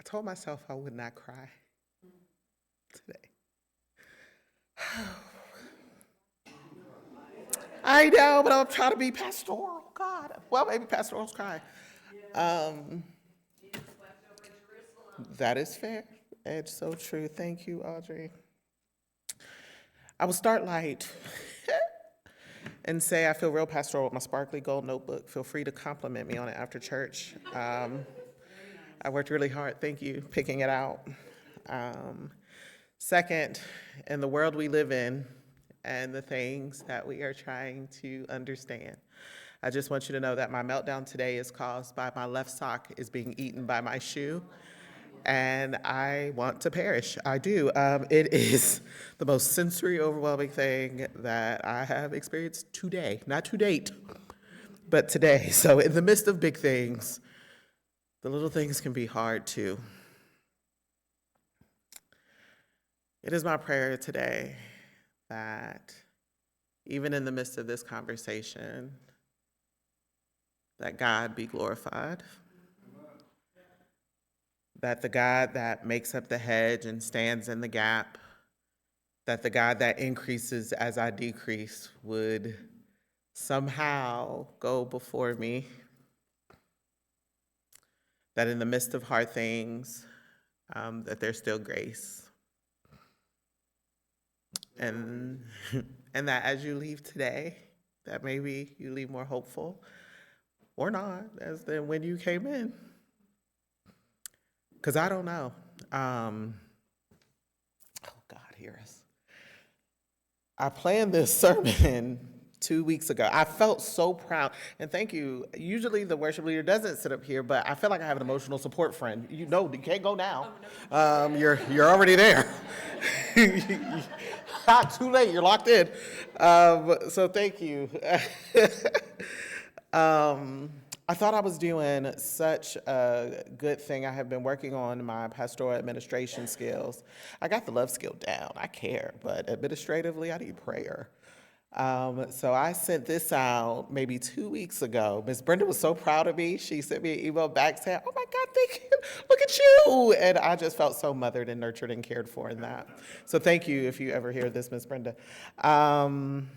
told myself I would not cry today. I know, but I'm trying to be pastoral. God. Well, maybe pastoral's cry. Um, that is fair. It's so true. Thank you, Audrey. I will start light and say I feel real pastoral with my sparkly gold notebook. Feel free to compliment me on it after church. I worked really hard. Thank you, picking it out. Um, Second, in the world we live in and the things that we are trying to understand, I just want you to know that my meltdown today is caused by my left sock is being eaten by my shoe, and I want to perish. I do. It is the most sensory overwhelming thing that I have experienced today, not to date, but today. So in the midst of big things, the little things can be hard too. It is my prayer today that even in the midst of this conversation, that God be glorified, that the God that makes up the hedge and stands in the gap, that the God that increases as I decrease would somehow go before me, that in the midst of hard things, that there's still grace. And, and that as you leave today, that maybe you leave more hopeful or not as than when you came in. Because I don't know. Oh, God, hear us. I planned this sermon 2 weeks ago. I felt so proud. And thank you. Usually the worship leader doesn't sit up here, but I feel like I have an emotional support friend. You know, you can't go now. You're already there. Too late. You're locked in. So thank you. I thought I was doing such a good thing. I have been working on my pastoral administration skills. I got the love skill down. I care, but administratively, I need prayer. So I sent this out maybe 2 weeks ago. Miss Brenda was so proud of me. She sent me an email back saying, "Oh my God, thank you. Look at you." And I just felt so mothered and nurtured and cared for in that. So thank you if you ever hear this, Miss Brenda. And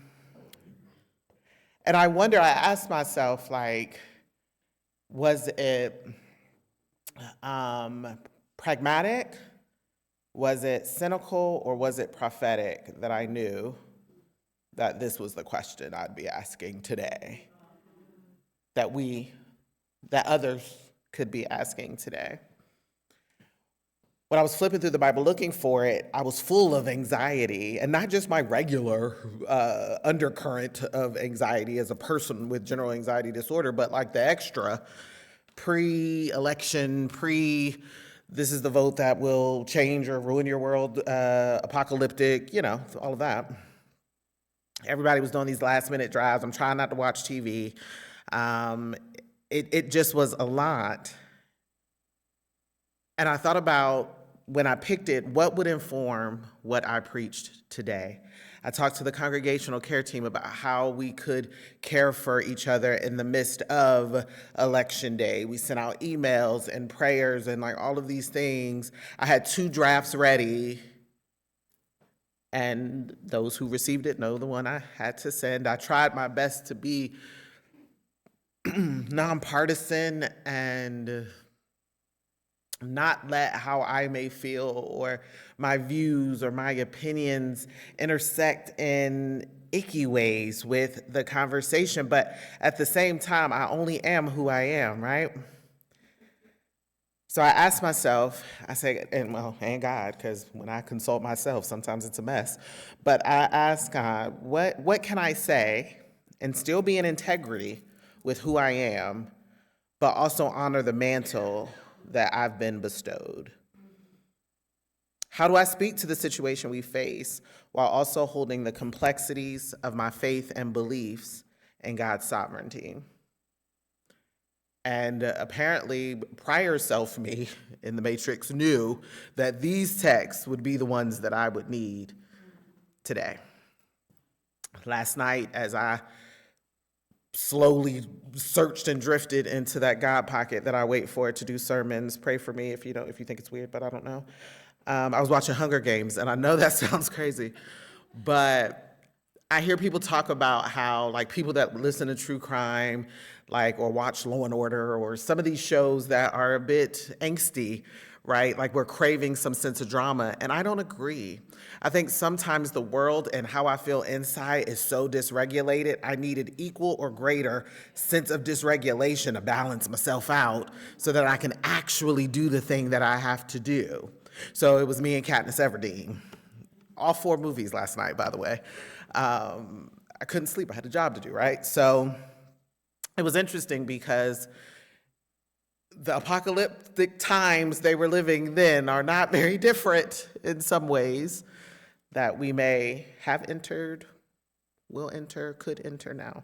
I wonder, I asked myself, like, was it pragmatic? Was it cynical? Or was it prophetic that I knew that this was the question I'd be asking today? That others could be asking today. When I was flipping through the Bible looking for it, I was full of anxiety, and not just my regular undercurrent of anxiety as a person with general anxiety disorder, but like the extra pre-election, this is the vote that will change or ruin your world, apocalyptic, all of that. Everybody was doing these last minute drives. I'm trying not to watch TV. It just was a lot. And I thought about, when I picked it, what would inform what I preached today? I talked to the congregational care team about how we could care for each other in the midst of election day. We sent out emails and prayers and like all of these things. I had 2 drafts ready, and those who received it know the one I had to send. I tried my best to be nonpartisan and not let how I may feel or my views or my opinions intersect in icky ways with the conversation. But at the same time, I only am who I am, right? So I asked myself, I say, and God, because when I consult myself, sometimes it's a mess. But I asked God, what can I say and still be in integrity with who I am, but also honor the mantle that I've been bestowed? How do I speak to the situation we face while also holding the complexities of my faith and beliefs in God's sovereignty? And apparently, prior self me in the Matrix knew that these texts would be the ones that I would need today. Last night, as I slowly searched and drifted into that God pocket that I wait for to do sermons. Pray for me if you don't, if you think it's weird, but I don't know. I was watching Hunger Games, and I know that sounds crazy, but I hear people talk about how, like, people that listen to true crime, like, or watch Law and Order, or some of these shows that are a bit angsty, right? Like, we're craving some sense of drama, and I don't agree. I think sometimes the world and how I feel inside is so dysregulated, I needed equal or greater sense of dysregulation to balance myself out so that I can actually do the thing that I have to do. So it was me and Katniss Everdeen. All 4 movies last night, by the way. I couldn't sleep. I had a job to do, right? So it was interesting because the apocalyptic times they were living then are not very different in some ways that we may have entered, will enter, could enter now.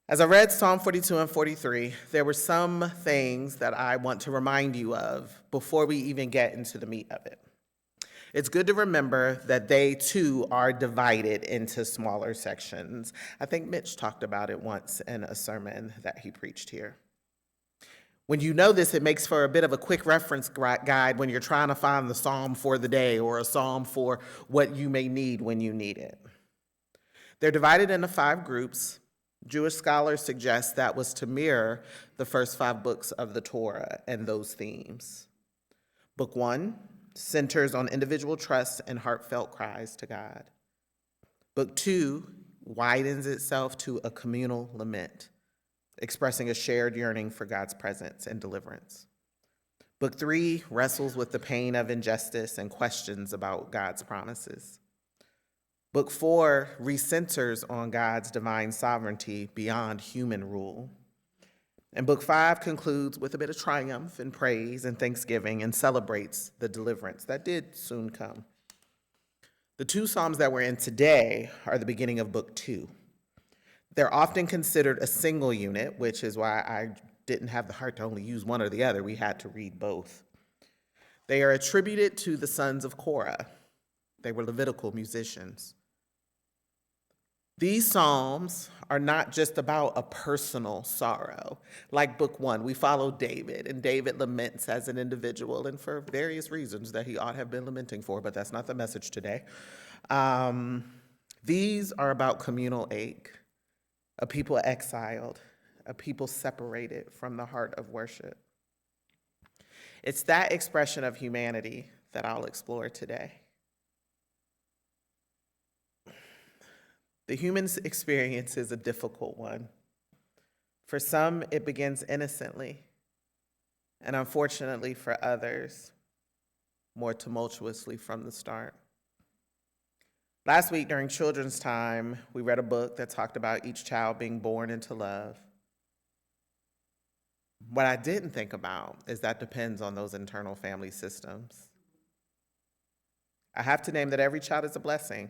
As I read Psalm 42 and 43, there were some things that I want to remind you of before we even get into the meat of it. It's good to remember that they too are divided into smaller sections. I think Mitch talked about it once in a sermon that he preached here. When you know this, it makes for a bit of a quick reference guide when you're trying to find the psalm for the day or a psalm for what you may need when you need it. They're divided into 5 groups. Jewish scholars suggest that was to mirror the first 5 books of the Torah and those themes. Book 1 centers on individual trust and heartfelt cries to God. Book 2 widens itself to a communal lament, expressing a shared yearning for God's presence and deliverance. Book 3 wrestles with the pain of injustice and questions about God's promises. Book 4 recenters on God's divine sovereignty beyond human rule. And Book 5 concludes with a bit of triumph and praise and thanksgiving and celebrates the deliverance that did soon come. The 2 Psalms that we're in today are the beginning of Book 2. They're often considered a single unit, which is why I didn't have the heart to only use one or the other. We had to read both. They are attributed to the sons of Korah. They were Levitical musicians. These psalms are not just about a personal sorrow. Like Book 1, we follow David, and David laments as an individual, and for various reasons that he ought to have been lamenting for, but that's not the message today. These are about communal ache, a people exiled, a people separated from the heart of worship. It's that expression of humanity that I'll explore today. The human experience is a difficult one. For some, it begins innocently, and unfortunately for others, more tumultuously from the start. Last week during children's time, we read a book that talked about each child being born into love. What I didn't think about is that depends on those internal family systems. I have to name that every child is a blessing,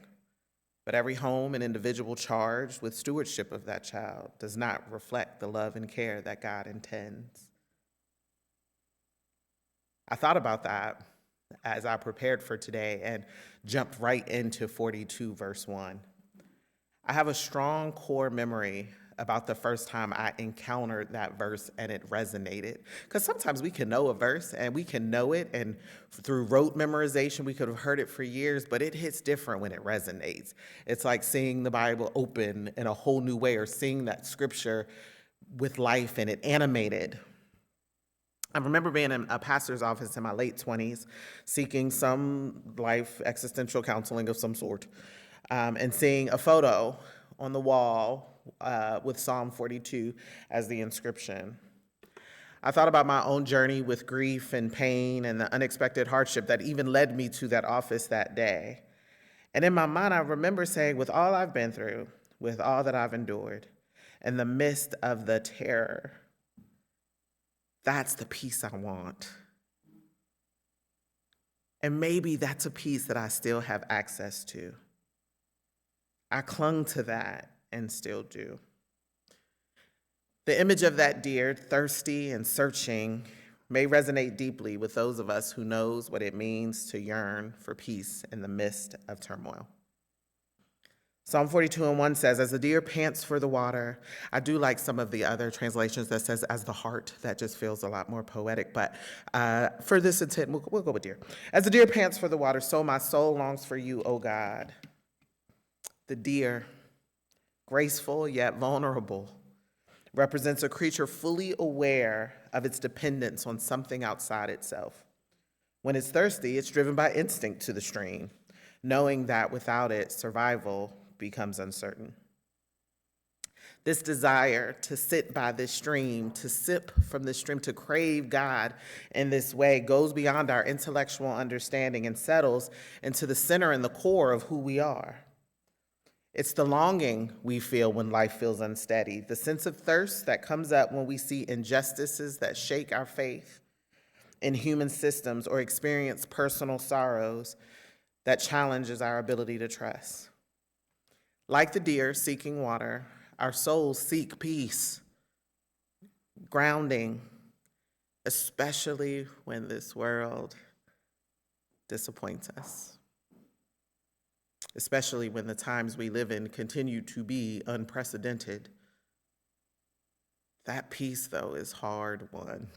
but every home and individual charged with stewardship of that child does not reflect the love and care that God intends. I thought about that as I prepared for today and jumped right into 42 verse 1. I have a strong core memory about the first time I encountered that verse and it resonated. Because sometimes we can know a verse and we can know it, and through rote memorization, we could have heard it for years, but it hits different when it resonates. It's like seeing the Bible open in a whole new way, or seeing that scripture with life in it, animated. I remember being in a pastor's office in my late 20s, seeking some life existential counseling of some sort, and seeing a photo on the wall with Psalm 42 as the inscription. I thought about my own journey with grief and pain and the unexpected hardship that even led me to that office that day. And in my mind, I remember saying, with all I've been through, with all that I've endured, in the midst of the terror, that's the peace I want. And maybe that's a peace that I still have access to. I clung to that and still do. The image of that deer, thirsty and searching, may resonate deeply with those of us who knows what it means to yearn for peace in the midst of turmoil. Psalm 42:1 says, as the deer pants for the water. I do like some of the other translations that says as the hart. That just feels a lot more poetic, but for this intent, we'll go with deer. As the deer pants for the water, so my soul longs for you, O God. The deer, graceful yet vulnerable, represents a creature fully aware of its dependence on something outside itself. When it's thirsty, it's driven by instinct to the stream, knowing that without it, survival becomes uncertain. This desire to sit by this stream, to sip from this stream, to crave God in this way goes beyond our intellectual understanding and settles into the center and the core of who we are. It's the longing we feel when life feels unsteady, the sense of thirst that comes up when we see injustices that shake our faith in human systems or experience personal sorrows that challenges our ability to trust. Like the deer seeking water, our souls seek peace, grounding, especially when this world disappoints us, especially when the times we live in continue to be unprecedented. That peace, though, is hard won.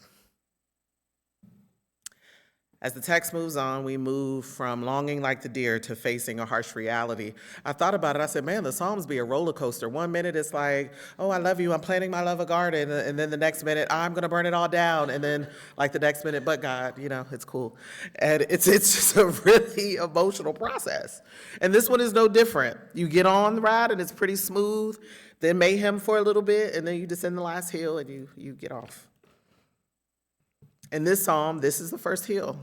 As the text moves on, we move from longing like the deer to facing a harsh reality. I thought about it. I said, man, the Psalms be a roller coaster. One minute it's like, oh, I love you. I'm planting my love a garden. And then the next minute, I'm going to burn it all down. And then like the next minute, but God, it's cool. And it's just a really emotional process. And this one is no different. You get on the ride and it's pretty smooth, then mayhem for a little bit, and then you descend the last hill and you get off. In this psalm, this is the first hill.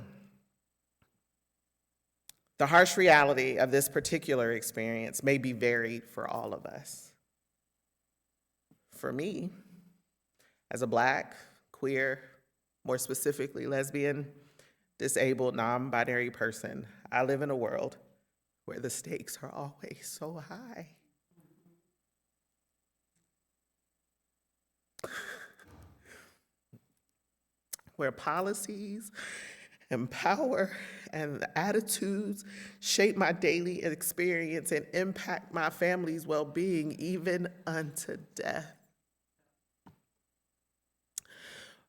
The harsh reality of this particular experience may be varied for all of us. For me, as a Black, queer, more specifically lesbian, disabled, non-binary person, I live in a world where the stakes are always so high. Where policies and power and attitudes shape my daily experience and impact my family's well-being even unto death.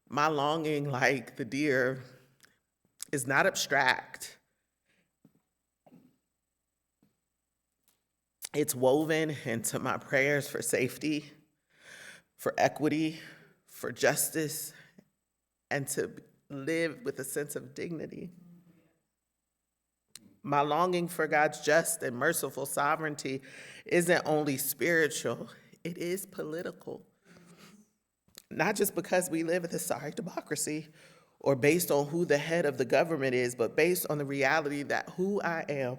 My longing, like the deer, is not abstract. It's woven into my prayers for safety, for equity, for justice, and to live with a sense of dignity. My longing for God's just and merciful sovereignty isn't only spiritual, it is political. Not just because we live in a sorry democracy or based on who the head of the government is, but based on the reality that who I am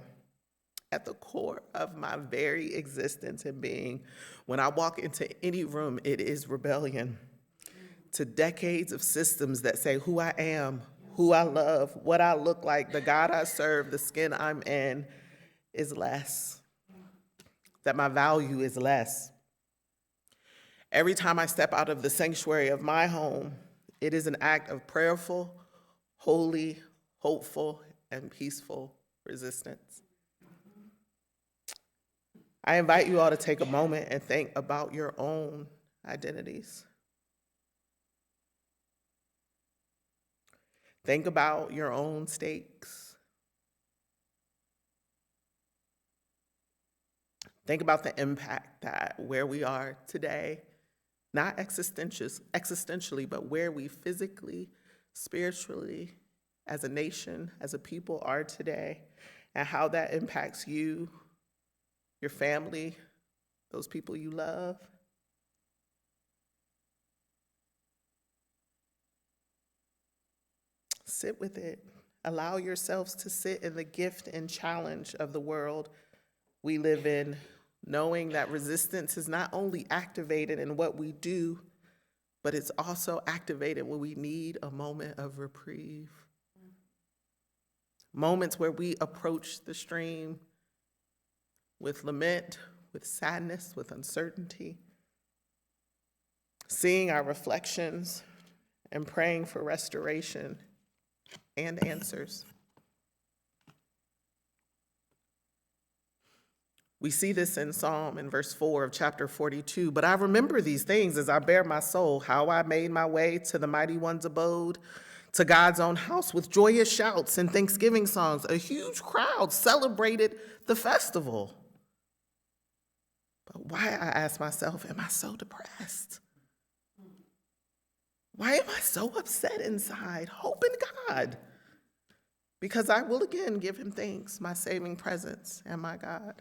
at the core of my very existence and being. When I walk into any room, it is rebellion to decades of systems that say who I am, who I love, what I look like, the God I serve, the skin I'm in is less, that my value is less. Every time I step out of the sanctuary of my home, it is an act of prayerful, holy, hopeful, and peaceful resistance. I invite you all to take a moment and think about your own identities. Think about your own stakes. Think about the impact that where we are today, not existentially, but where we physically, spiritually, as a nation, as a people are today, and how that impacts you, your family, those people you love. Sit with it. Allow yourselves to sit in the gift and challenge of the world we live in, knowing that resistance is not only activated in what we do, but it's also activated when we need a moment of reprieve. Moments where we approach the stream with lament, with sadness, with uncertainty, seeing our reflections and praying for restoration and answers. We see this in Psalm in verse 4 of chapter 42. But I remember these things as I bear my soul, how I made my way to the mighty one's abode, to God's own house with joyous shouts and thanksgiving songs. A huge crowd celebrated the festival. But why, I ask myself, am I so depressed? Why am I so upset inside? Hope in God. Because I will again give him thanks, my saving presence and my God.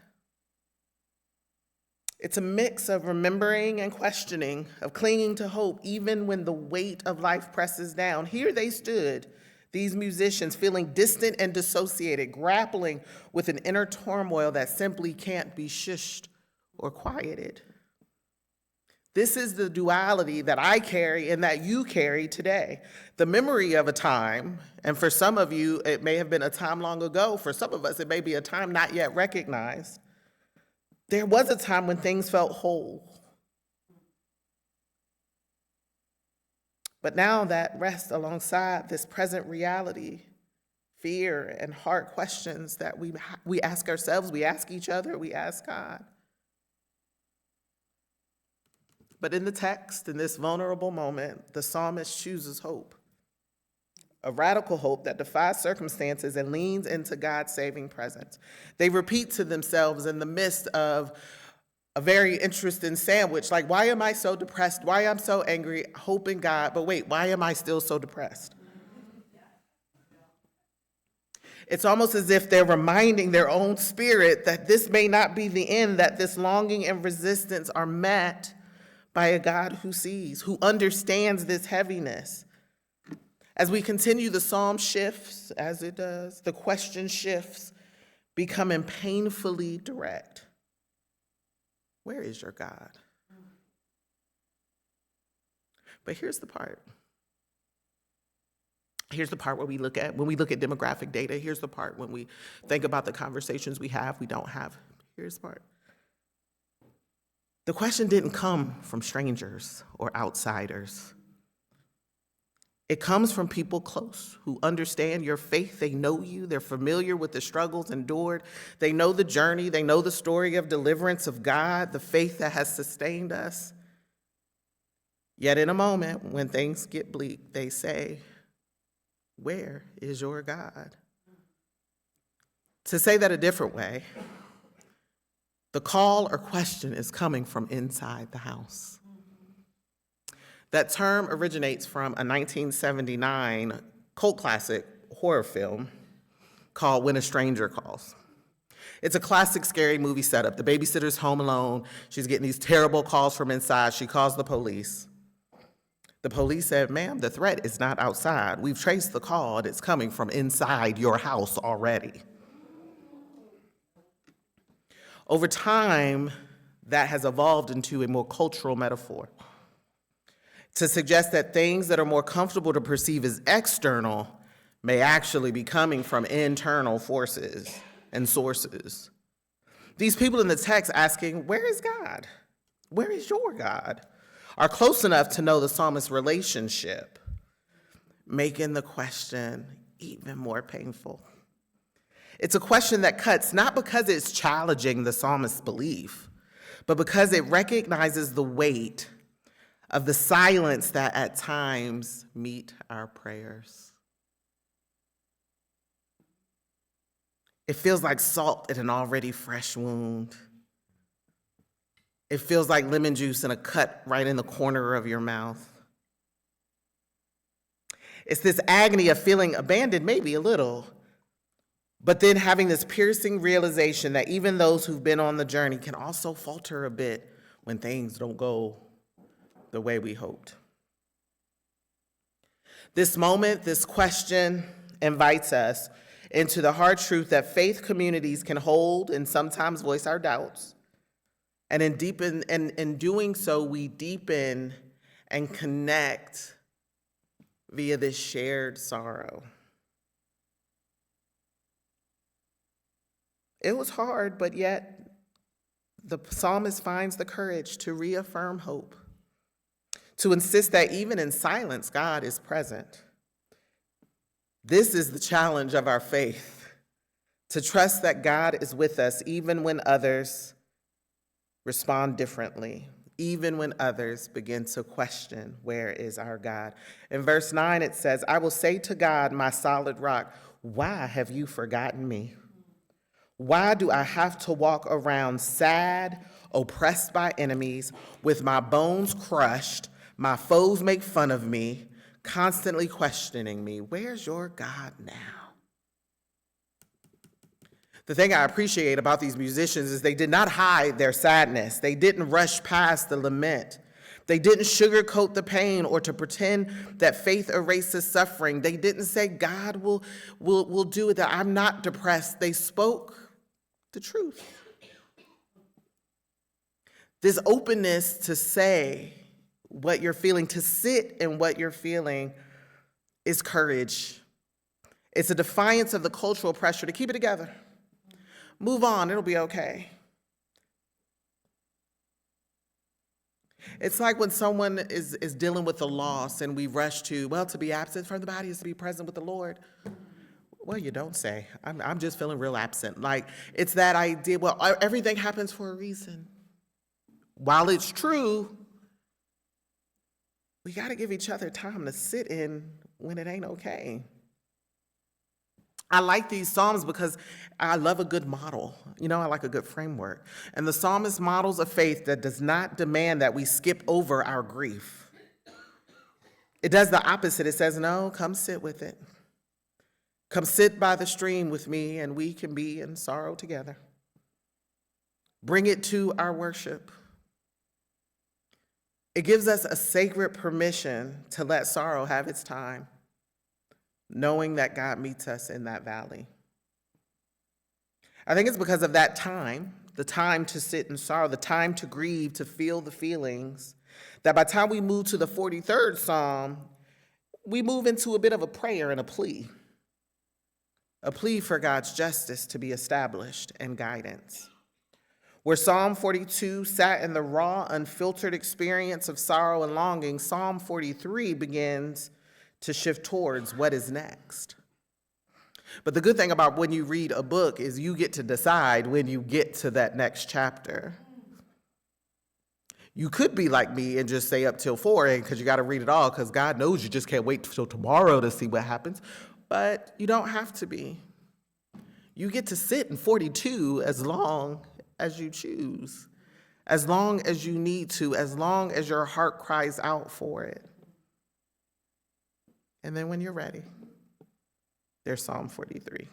It's a mix of remembering and questioning, of clinging to hope, even when the weight of life presses down. Here they stood, these musicians, feeling distant and dissociated, grappling with an inner turmoil that simply can't be shushed or quieted. This is the duality that I carry and that you carry today. The memory of a time, and for some of you, it may have been a time long ago. For some of us, it may be a time not yet recognized. There was a time when things felt whole. But now that rests alongside this present reality, fear and hard questions that we ask ourselves, we ask each other, we ask God. But in the text, in this vulnerable moment, the psalmist chooses hope, a radical hope that defies circumstances and leans into God's saving presence. They repeat to themselves in the midst of a very interesting sandwich, like, why am I so depressed? Why am I so angry? Hope in God, but wait, why am I still so depressed? It's almost as if they're reminding their own spirit that this may not be the end, that this longing and resistance are met by a God who sees, who understands this heaviness. As we continue, the psalm shifts, as it does, the question shifts, becoming painfully direct. Where is your God? But here's the part. Here's the part where we look at, when we look at demographic data, here's the part when we think about the conversations we have, we don't have. Here's the part. The question didn't come from strangers or outsiders. It comes from people close who understand your faith. They know you. They're familiar with the struggles endured. They know the journey. They know the story of deliverance of God, the faith that has sustained us. Yet in a moment when things get bleak, they say, where is your God? To say that a different way, the call or question is coming from inside the house. That term originates from a 1979 cult classic horror film called When a Stranger Calls. It's a classic scary movie setup. The babysitter's home alone. She's getting these terrible calls from inside. She calls the police. The police said, ma'am, the threat is not outside. We've traced the call and it's coming from inside your house already. Over time, that has evolved into a more cultural metaphor to suggest that things that are more comfortable to perceive as external may actually be coming from internal forces and sources. These people in the text asking, where is God? Where is your God? Are close enough to know the psalmist's relationship, making the question even more painful. It's a question that cuts not because it's challenging the psalmist's belief, but because it recognizes the weight of the silence that at times meet our prayers. It feels like salt in an already fresh wound. It feels like lemon juice in a cut right in the corner of your mouth. It's this agony of feeling abandoned, maybe a little, but then having this piercing realization that even those who've been on the journey can also falter a bit when things don't go the way we hoped. This moment, this question invites us into the hard truth that faith communities can hold and sometimes voice our doubts. And in doing so, we deepen and connect via this shared sorrow. It was hard, but yet the psalmist finds the courage to reaffirm hope, to insist that even in silence, God is present. This is the challenge of our faith, to trust that God is with us even when others respond differently, even when others begin to question, where is our God? In verse 9, it says, I will say to God, my solid rock, why have you forgotten me? Why do I have to walk around sad, oppressed by enemies, with my bones crushed? My foes make fun of me, constantly questioning me. Where's your God now? The thing I appreciate about these musicians is they did not hide their sadness. They didn't rush past the lament. They didn't sugarcoat the pain or to pretend that faith erases suffering. They didn't say, God will do it, that I'm not depressed. They spoke the truth. This openness to say what you're feeling, to sit in what you're feeling, is courage. It's a defiance of the cultural pressure to keep it together. Move on, it'll be okay. It's like when someone is dealing with a loss and we rush to be absent from the body is to be present with the Lord. Well, you don't say. I'm just feeling real absent. Like, it's that idea, everything happens for a reason. While it's true, we got to give each other time to sit in when it ain't okay. I like these Psalms because I love a good model. I like a good framework. And the psalmist models a faith that does not demand that we skip over our grief. It does the opposite. It says, no, come sit with it. Come sit by the stream with me and we can be in sorrow together. Bring it to our worship. It gives us a sacred permission to let sorrow have its time, knowing that God meets us in that valley. I think it's because of that time, the time to sit in sorrow, the time to grieve, to feel the feelings, that by the time we move to the 43rd Psalm, we move into a bit of a prayer and a plea for God's justice to be established and guidance. Where Psalm 42 sat in the raw, unfiltered experience of sorrow and longing, Psalm 43 begins to shift towards what is next. But the good thing about when you read a book is you get to decide when you get to that next chapter. You could be like me and just stay up till 4 because you got to read it all because God knows you just can't wait till tomorrow to see what happens. But you don't have to be. You get to sit in 42 as long as you choose, as long as you need to, as long as your heart cries out for it. And then when you're ready, there's Psalm 43.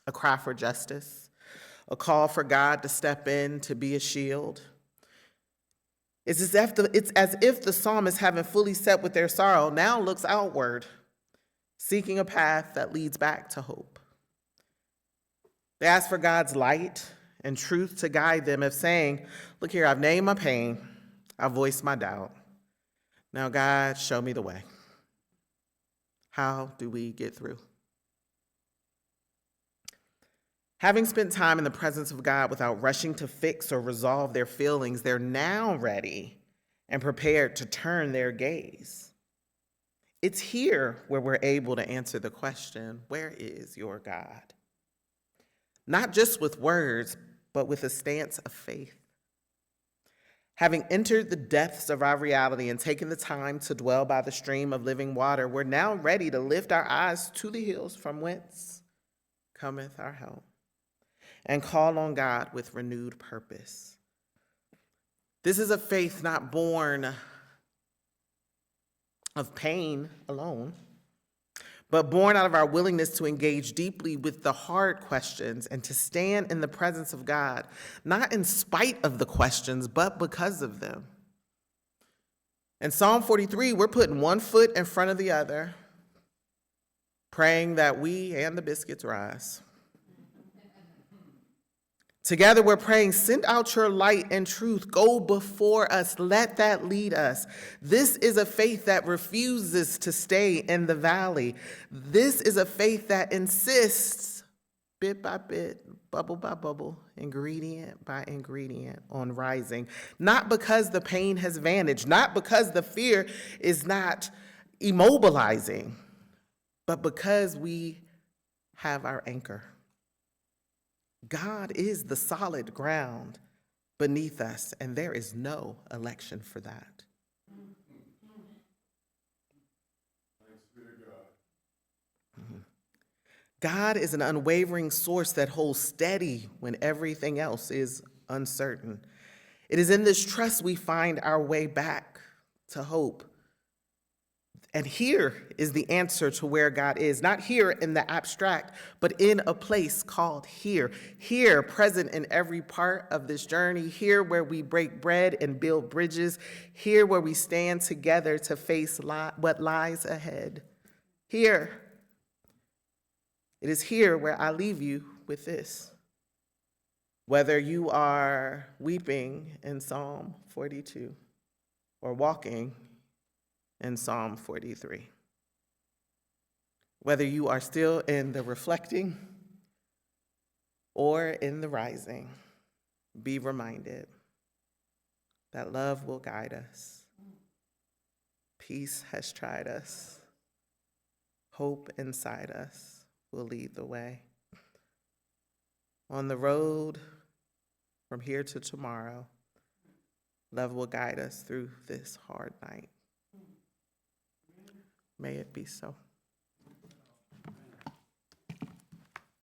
A cry for justice, a call for God to step in, to be a shield. It's as if the psalmist, having fully set with their sorrow, now looks outward, seeking a path that leads back to hope. They ask for God's light and truth to guide them, of saying, look here, I've named my pain, I've voiced my doubt. Now, God, show me the way. How do we get through? Having spent time in the presence of God without rushing to fix or resolve their feelings, they're now ready and prepared to turn their gaze. It's here where we're able to answer the question, where is your God? Not just with words, but with a stance of faith. Having entered the depths of our reality and taken the time to dwell by the stream of living water, we're now ready to lift our eyes to the hills from whence cometh our help, and call on God with renewed purpose. This is a faith not born of pain alone, but born out of our willingness to engage deeply with the hard questions and to stand in the presence of God, not in spite of the questions, but because of them. In Psalm 43, we're putting one foot in front of the other, praying that we and the biscuits rise. Together we're praying, send out your light and truth. Go before us. Let that lead us. This is a faith that refuses to stay in the valley. This is a faith that insists, bit by bit, bubble by bubble, ingredient by ingredient, on rising. Not because the pain has vanished, not because the fear is not immobilizing, but because we have our anchor. God is the solid ground beneath us, and there is no election for that. God is an unwavering source that holds steady when everything else is uncertain. It is in this trust we find our way back to hope. And here is the answer to where God is, not here in the abstract, but in a place called here. Here, present in every part of this journey, here where we break bread and build bridges, here where we stand together to face what lies ahead. Here. It is here where I leave you with this. Whether you are weeping in Psalm 42 or walking in Psalm 43, whether you are still in the reflecting or in the rising, be reminded that love will guide us. Peace has tried us. Hope inside us will lead the way. On the road from here to tomorrow, love will guide us through this hard night. May it be so.